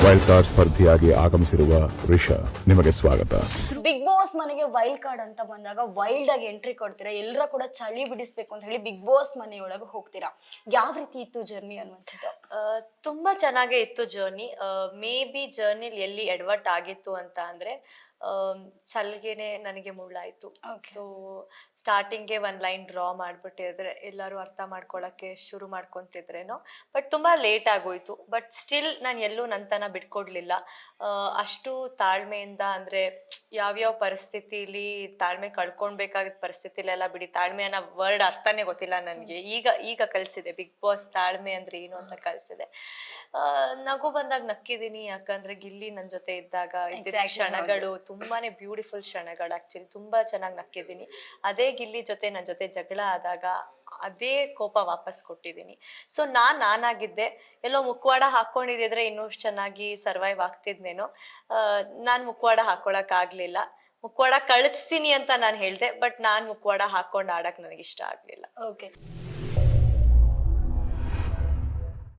Wild card ಸ್ಪರ್ಧಿಯಾಗಿ ಆಗಮಿಸಿರುವ ರಿಷಾ, ನಿಮಗೆ ಸ್ವಾಗತ. ಬಿಗ್ ಬಾಸ್ ಮನೆಗೆ ವೈಲ್ಡ್ ಕಾರ್ಡ್ ಅಂತ ಬಂದಾಗ ವೈಲ್ಡ್ ಆಗಿ ಎಂಟ್ರಿ ಕೊಡ್ತೀರಾ, ಎಲ್ಲರ ಕೂಡ ಚಳಿ ಬಿಡಿಸ್ಬೇಕು ಅಂತ ಹೇಳಿ ಬಿಗ್ ಬಾಸ್ ಮನೆಯೊಳಗೆ ಹೋಗ್ತೀರಾ. ಯಾವ ರೀತಿ ಇತ್ತು ಜರ್ನಿ ಅನ್ನುವಂಥದ್ದು? ತುಂಬಾ ಚೆನ್ನಾಗೇ ಇತ್ತು ಜರ್ನಿ. ಮೇ ಬಿ ಜರ್ನಿಲಿ ಎಲ್ಲಿ ಎಡವಟ್ ಆಗಿತ್ತು ಅಂತ ಅಂದ್ರೆ ಸಲ್ಗೆನೆ ನನಗೆ ಮುಳ್ಳಾಯ್ತು. ಸೊ ಸ್ಟಾರ್ಟಿಂಗ್ಗೆ ಒಂದ್ ಲೈನ್ ಡ್ರಾ ಮಾಡ್ಬಿಟ್ಟಿದ್ರೆ ಎಲ್ಲರೂ ಅರ್ಥ ಮಾಡ್ಕೊಳಕ್ಕೆ ಶುರು ಮಾಡ್ಕೊಂತಿದ್ರೇನೋ, ಬಟ್ ತುಂಬಾ ಲೇಟ್ ಆಗೋಯ್ತು. ಬಟ್ ಸ್ಟಿಲ್ ನಾನು ಎಲ್ಲೂ ನಂತನ ಬಿಟ್ಕೊಡ್ಲಿಲ್ಲ. ಅಷ್ಟು ತಾಳ್ಮೆಯಿಂದ, ಅಂದ್ರೆ ಯಾವ್ಯಾವ ಪರಿಸ್ಥಿತಿಲಿ ತಾಳ್ಮೆ ಕಳ್ಕೊಳ್ಬೇಕಾಗಿದ್ದ ಪರಿಸ್ಥಿತಿಲೆಲ್ಲ ಬಿಡಿ, ತಾಳ್ಮೆ ಅನ್ನೋ ವರ್ಡ್ ಅರ್ಥನೇ ಗೊತ್ತಿಲ್ಲ ನನಗೆ. ಈಗ ಕಲ್ಸಿದೆ ಬಿಗ್ ಬಾಸ್ ತಾಳ್ಮೆ ಅಂದ್ರೆ ಏನು ಅಂತ ಕಲ್ಸಿದೆ. ನಗು ಬಂದಾಗ ನಕ್ಕಿದೀನಿ, ಯಾಕಂದ್ರೆ ಗಿಲ್ಲಿ ನನ್ ಜೊತೆ ಇದ್ದಾಗ ಇದ್ದ ಕ್ಷಣಗಳು ತುಂಬಾನೇ ಬ್ಯೂಟಿಫುಲ್ ಕ್ಷಣಗಳು. ಆಕ್ಚುಲಿ ತುಂಬಾ ಚೆನ್ನಾಗಿ ನಕ್ಕಿದೀನಿ. ಅದೇ ಗಿಲ್ಲಿ ಜೊತೆ ನನ್ ಜೊತೆ ಜಗಳ ಆದಾಗ ಅದೇ ಕೋಪ ವಾಪಸ್ ಕೊಟ್ಟಿದ್ದೀನಿ. ಸೊ ನಾನಾಗಿದ್ದೆ. ಎಲ್ಲೋ ಮುಖವಾಡ ಹಾಕೊಂಡಿದ್ರೆ ಇನ್ನೂ ಚೆನ್ನಾಗಿ ಸರ್ವೈವ್ ಆಗ್ತಿದ್ನೇನೋ. ನಾನ್ ಮುಖವಾಡ ಹಾಕೊಳಕ್ ಆಗ್ಲಿಲ್ಲ. ಮುಖವಾಡ ಕಳಿಸ್ತೀನಿ ಅಂತ ನಾನು ಹೇಳ್ದೆ, ಬಟ್ ನಾನ್ ಮುಖವಾಡ ಹಾಕೊಂಡ್ ಆಡಕ್ ನನಗೆ ಇಷ್ಟ ಆಗ್ಲಿಲ್ಲ. ಓಕೆ.